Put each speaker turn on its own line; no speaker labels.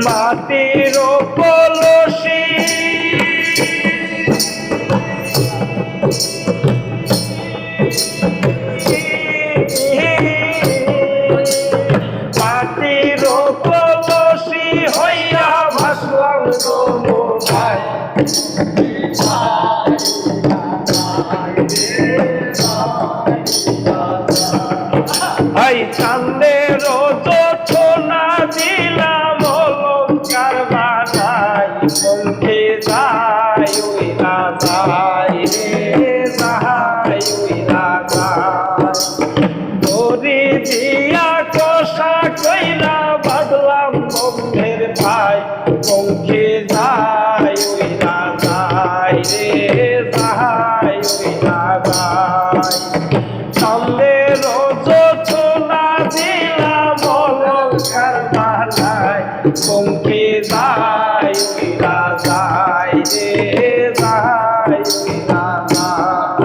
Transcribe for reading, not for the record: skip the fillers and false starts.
মাটির কলসি মাটির কলসি হইয়া ভাসলাম ভাই ভাই চান্দের যোছনা দিলাম অলঙ্কার বানাই বলতে যাই উইলা যাই রে যাই উইলা যাই দড়ি দিয়া কষা কইরা বাঁধলাম বন্ধের ভাই বলতে যাই উইলা যাই রে যাই উইলা যাই চান্দের যোছনা দিলাম অলঙ্কার বানাই বলতে যাই উইলা যাই রে যাই উইলা যাই